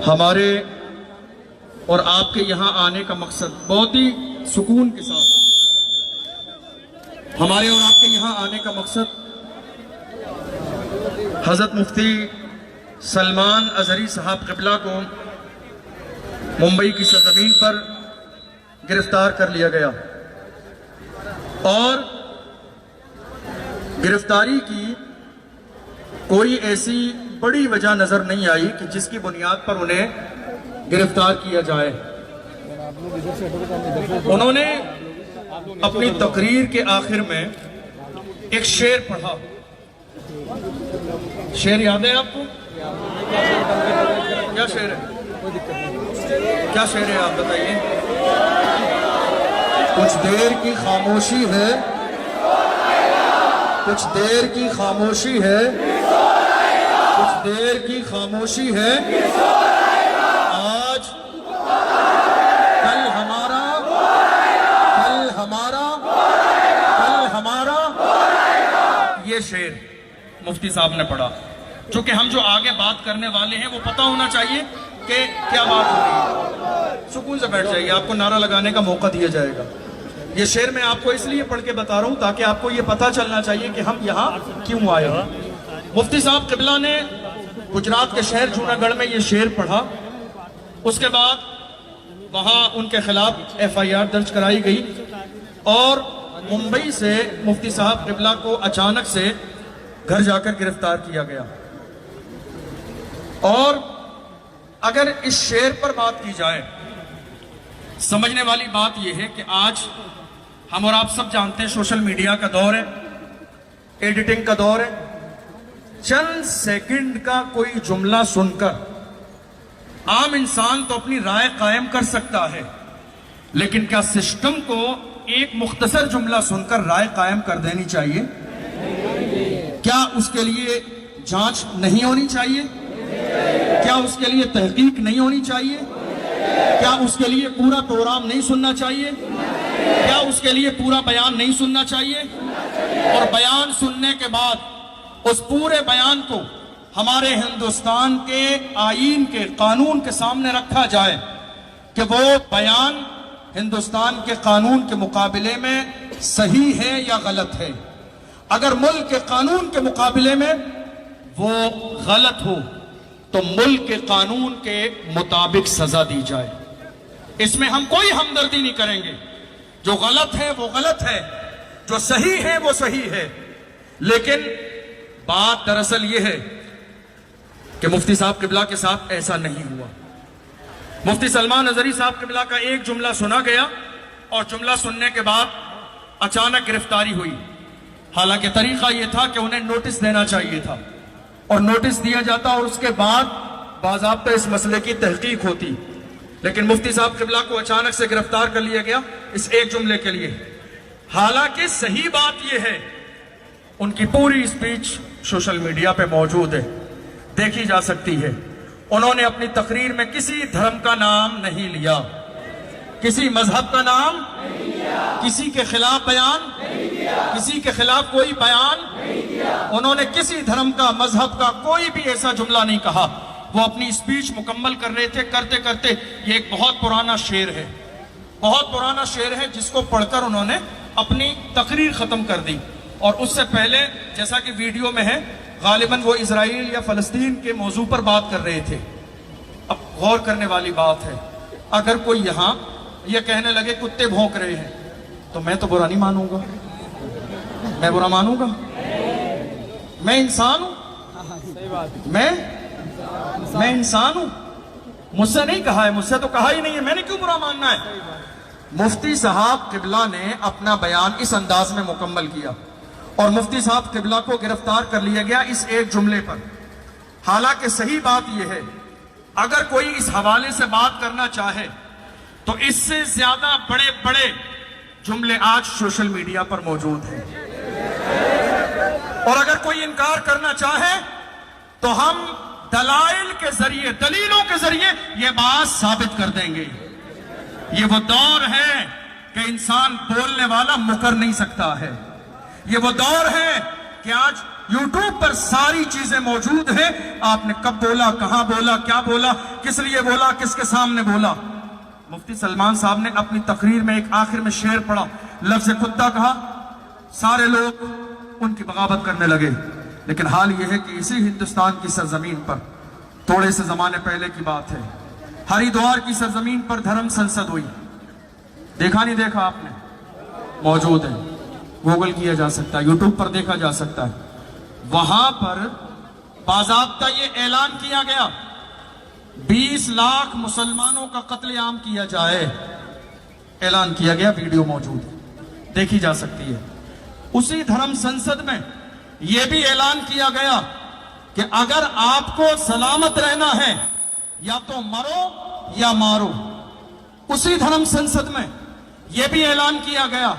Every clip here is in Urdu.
ہمارے اور آپ کے یہاں آنے کا مقصد بہت ہی سکون کے ساتھ، ہمارے اور آپ کے یہاں آنے کا مقصد حضرت مفتی سلمان اظہری صاحب قبلہ کو ممبئی کی سرزمین پر گرفتار کر لیا گیا، اور گرفتاری کی کوئی ایسی بڑی وجہ نظر نہیں آئی کہ جس کی بنیاد پر انہیں گرفتار کیا جائے۔ انہوں نے اپنی تقریر کے آخر میں ایک شعر پڑھا۔ شعر یاد ہے آپ کو؟ کیا شعر ہے؟ کیا شعر ہے آپ بتائیے؟ کچھ دیر کی خاموشی ہے، کچھ دیر کی خاموشی ہے، کچھ دیر کی خاموشی ہے، آج کل ہمارا، کل ہمارا، کل ہمارا، یہ شعر مفتی صاحب نے پڑھا۔ چونکہ ہم جو آگے بات کرنے والے ہیں وہ پتہ ہونا چاہیے کہ کیا بات ہو رہی ہے۔ سکون سے بیٹھ جائیے، آپ کو نعرہ لگانے کا موقع دیا جائے گا۔ یہ شعر میں آپ کو اس لیے پڑھ کے بتا رہا ہوں تاکہ آپ کو یہ پتہ چلنا چاہیے کہ ہم یہاں کیوں آئے ہیں۔ مفتی صاحب قبلہ نے گجرات کے شہر جوناگڑھ میں یہ شعر پڑھا، اس کے بعد وہاں ان کے خلاف FIR درج کرائی گئی، اور ممبئی سے مفتی صاحب قبلہ کو اچانک سے گھر جا کر گرفتار کیا گیا۔ اور اگر اس شعر پر بات کی جائے، سمجھنے والی بات یہ ہے کہ آج ہم اور آپ سب جانتے ہیں سوشل میڈیا کا دور ہے، ایڈیٹنگ کا دور ہے۔ چند سیکنڈ کا کوئی جملہ سن کر عام انسان تو اپنی رائے قائم کر سکتا ہے، لیکن کیا سسٹم کو ایک مختصر جملہ سن کر رائے قائم کر دینی چاہیے؟ کیا اس کے لیے جانچ نہیں ہونی چاہیے؟ کیا اس کے لیے تحقیق نہیں ہونی چاہیے؟ کیا اس کے لیے پورا پروگرام نہیں سننا چاہیے؟ کیا اس کے لیے پورا بیان نہیں سننا چاہیے؟ اور بیان سننے کے بعد اس پورے بیان کو ہمارے ہندوستان کے آئین کے قانون کے سامنے رکھا جائے کہ وہ بیان ہندوستان کے قانون کے مقابلے میں صحیح ہے یا غلط ہے۔ اگر ملک کے قانون کے مقابلے میں وہ غلط ہو تو ملک کے قانون کے مطابق سزا دی جائے۔ اس میں ہم کوئی ہمدردی نہیں کریں گے، جو غلط ہے وہ غلط ہے، جو صحیح ہے وہ صحیح ہے۔ لیکن بات دراصل یہ ہے کہ مفتی صاحب قبلہ کے ساتھ ایسا نہیں ہوا۔ مفتی سلمان اظہری صاحب قبلہ کا ایک جملہ سنا گیا، اور جملہ سننے کے بعد اچانک گرفتاری ہوئی۔ حالانکہ طریقہ یہ تھا کہ انہیں نوٹس دینا چاہیے تھا، اور نوٹس دیا جاتا اور اس کے بعد باضابطہ اس مسئلے کی تحقیق ہوتی، لیکن مفتی صاحب قبلہ کو اچانک سے گرفتار کر لیا گیا اس ایک جملے کے لیے۔ حالانکہ صحیح بات یہ ہے، ان کی پوری اسپیچ سوشل میڈیا پہ موجود ہے، دیکھی جا سکتی ہے۔ انہوں نے اپنی تقریر میں کسی دھرم کا نام نہیں لیا، کسی مذہب کا نام نہیں لیا، کسی کے خلاف بیان نہیں دیا، کسی کے خلاف کوئی بیان نہیں دیا۔ انہوں نے کسی دھرم کا، مذہب کا کوئی بھی ایسا جملہ نہیں کہا۔ وہ اپنی اسپیچ مکمل کر رہے تھے، کرتے کرتے یہ ایک بہت پرانا شعر ہے، بہت پرانا شعر ہے جس کو پڑھ کر انہوں نے اپنی تقریر ختم کر دی۔ اور اس سے پہلے جیسا کہ ویڈیو میں ہے، غالباً وہ اسرائیل یا فلسطین کے موضوع پر بات کر رہے تھے۔ اب غور کرنے والی بات ہے، اگر کوئی یہاں یہ کہنے لگے کتے بھونک رہے ہیں تو میں تو برا نہیں مانوں گا، میں برا مانوں گا؟ میں انسان ہوں، میں انسان ہوں، مجھ سے نہیں کہا ہے، مجھ سے تو کہا ہی نہیں ہے، میں نے کیوں برا ماننا ہے؟ مفتی صاحب قبلہ نے اپنا بیان اس انداز میں مکمل کیا، اور مفتی صاحب قبلہ کو گرفتار کر لیا گیا اس ایک جملے پر۔ حالانکہ صحیح بات یہ ہے، اگر کوئی اس حوالے سے بات کرنا چاہے تو اس سے زیادہ بڑے بڑے جملے آج سوشل میڈیا پر موجود ہیں، اور اگر کوئی انکار کرنا چاہے تو ہم دلائل کے ذریعے، دلیلوں کے ذریعے یہ بات ثابت کر دیں گے۔ یہ وہ دور ہے کہ انسان بولنے والا مکر نہیں سکتا ہے، یہ وہ دور ہے کہ آج یوٹیوب پر ساری چیزیں موجود ہیں. آپ نے کب بولا, کہاں بولا, کیا بولا, کس لیے بولا, کس کے سامنے بولا. مفتی سلمان صاحب نے اپنی تقریر میں ایک آخر میں شعر پڑھا, لفظ کتا کہا, سارے لوگ ان کی بغاوت کرنے لگے. لیکن حال یہ ہے کہ اسی ہندوستان کی سرزمین پر تھوڑے سے زمانے پہلے کی بات ہے, ہریدوار کی سرزمین پر دھرم سنسد ہوئی. دیکھا نہیں دیکھا آپ نے؟ موجود ہے, گوگل کیا جا سکتا ہے, یوٹیوب پر دیکھا جا سکتا ہے. وہاں پر باضابطہ یہ اعلان کیا گیا 20 لاکھ مسلمانوں کا قتل عام کیا جائے. اعلان کیا گیا, ویڈیو موجود ہے, دیکھی جا سکتی ہے. اسی دھرم سنسد میں یہ بھی اعلان کیا گیا کہ اگر آپ کو سلامت رہنا ہے یا تو مرو یا مارو. اسی دھرم سنسد میں یہ بھی اعلان کیا گیا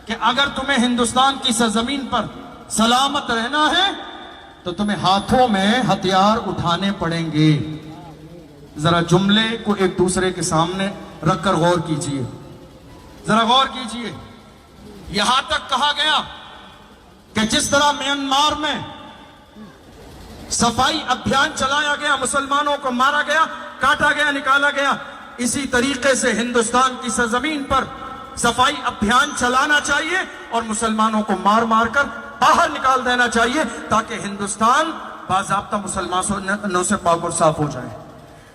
کہ اگر تمہیں ہندوستان کی سرزمین پر سلامت رہنا ہے تو تمہیں ہاتھوں میں ہتھیار اٹھانے پڑیں گے. ذرا جملے کو ایک دوسرے کے سامنے رکھ کر غور کیجئے, ذرا غور کیجئے. یہاں تک کہا گیا کہ جس طرح میانمار میں صفائی ابھیان چلایا گیا, مسلمانوں کو مارا گیا, کاٹا گیا, نکالا گیا, اسی طریقے سے ہندوستان کی سرزمین پر صفائی ابھیان چلانا چاہیے اور مسلمانوں کو مار مار کر باہر نکال دینا چاہیے تاکہ ہندوستان باضابطہ مسلمانوں سے پاک اور صاف ہو جائے.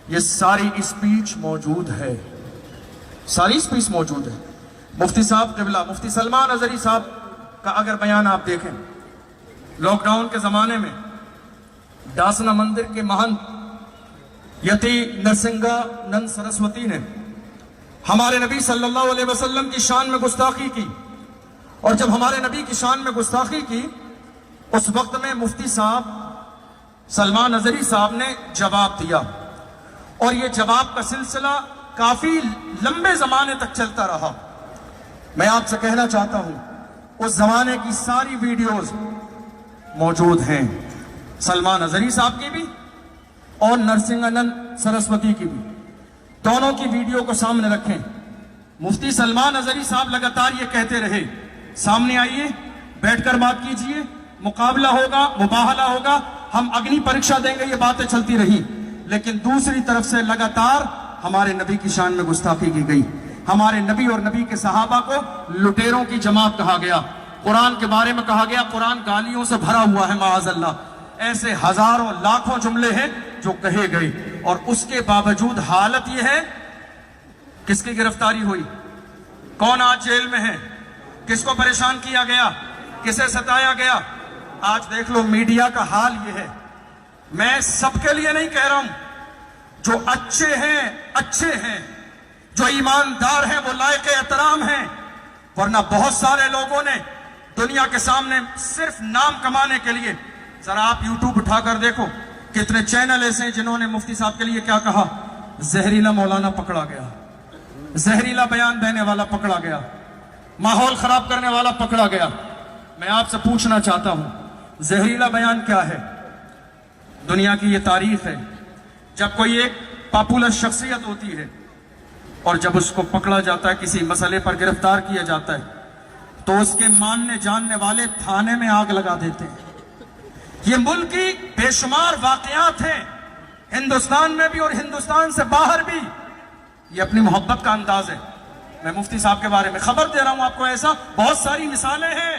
یہ ساری اسپیچ موجود ہے, ساری اسپیچ موجود ہے. مفتی صاحب قبلہ, مفتی سلمان اظہری صاحب کا اگر بیان آپ دیکھیں, لاک ڈاؤن کے زمانے میں ڈاسنا مندر کے مہنت یتی نرسنگا نند سرسوتی نے ہمارے نبی صلی اللہ علیہ وسلم کی شان میں گستاخی کی. اور جب ہمارے نبی کی شان میں گستاخی کی, اس وقت میں مفتی صاحب سلمان اظہری صاحب نے جواب دیا, اور یہ جواب کا سلسلہ کافی لمبے زمانے تک چلتا رہا. میں آپ سے کہنا چاہتا ہوں, اس زمانے کی ساری ویڈیوز موجود ہیں, سلمان اظہری صاحب کی بھی اور نرسنگانند سرسوتی کی بھی. دونوں کی ویڈیو کو سامنے رکھیں. مفتی سلمان اظہری صاحب لگاتار یہ کہتے رہے, سامنے آئیے, بیٹھ کر بات کیجئے, مقابلہ ہوگا, مباہلہ ہوگا, ہم اگنی پریکشا دیں گے, یہ باتیں چلتی رہی. لیکن دوسری طرف سے لگاتار ہمارے نبی کی شان میں گستاخی کی گئی. ہمارے نبی اور نبی کے صحابہ کو لٹیروں کی جماعت کہا گیا. قرآن کے بارے میں کہا گیا قرآن گالیوں سے بھرا ہوا ہے معاذ اللہ. ایسے ہزاروں لاکھوں جملے ہیں جو کہے گئے, اور اس کے باوجود حالت یہ ہے, کس کی گرفتاری ہوئی, کون آج جیل میں ہے, کس کو پریشان کیا گیا, کسے ستایا گیا. آج دیکھ لو میڈیا کا حال یہ ہے. میں سب کے لیے نہیں کہہ رہا ہوں, جو اچھے ہیں, جو ایماندار ہیں, وہ لائق احترام ہیں, ورنہ بہت سارے لوگوں نے دنیا کے سامنے صرف نام کمانے کے لیے, ذرا آپ یوٹیوب اٹھا کر دیکھو کتنے چینل ایسے ہیں جنہوں نے مفتی صاحب کے لیے کیا کہا, زہریلا مولانا پکڑا گیا, زہریلا بیان دینے والا پکڑا گیا, ماحول خراب کرنے والا پکڑا گیا. میں آپ سے پوچھنا چاہتا ہوں, زہریلا بیان کیا ہے؟ دنیا کی یہ تاریخ ہے, جب کوئی ایک پاپولر شخصیت ہوتی ہے اور جب اس کو پکڑا جاتا ہے, کسی مسئلے پر گرفتار کیا جاتا ہے, تو اس کے ماننے جاننے والے تھانے میں آگ لگا دیتے ہیں. یہ ملک کی بے شمار واقعات ہیں, ہندوستان میں بھی اور ہندوستان سے باہر بھی. یہ اپنی محبت کا انداز ہے. میں مفتی صاحب کے بارے میں خبر دے رہا ہوں آپ کو, ایسا بہت ساری مثالیں ہیں.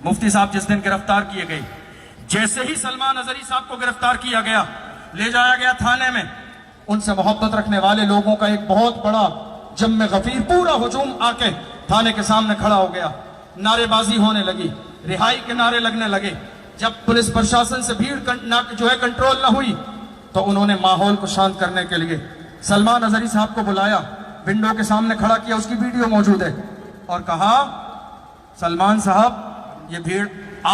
مفتی صاحب جس دن گرفتار کیے گئے, جیسے ہی سلمان اظہری صاحب کو گرفتار کیا گیا, لے جایا گیا تھانے میں, ان سے محبت رکھنے والے لوگوں کا ایک بہت بڑا جم غفیر پورا ہجوم آ کے تھانے کے سامنے کھڑا ہو گیا. نعرے بازی ہونے لگی, رہائی کے نعرے لگنے لگے. جب پولیس پرشاسن سے بھیڑ کنٹرول نہ ہوئی تو انہوں نے ماحول کو شانت کرنے کے لیے سلمان اظہری صاحب کو بلایا, ونڈو کے سامنے کھڑا کیا, اس کی ویڈیو موجود ہے, اور کہا سلمان صاحب یہ بھیڑ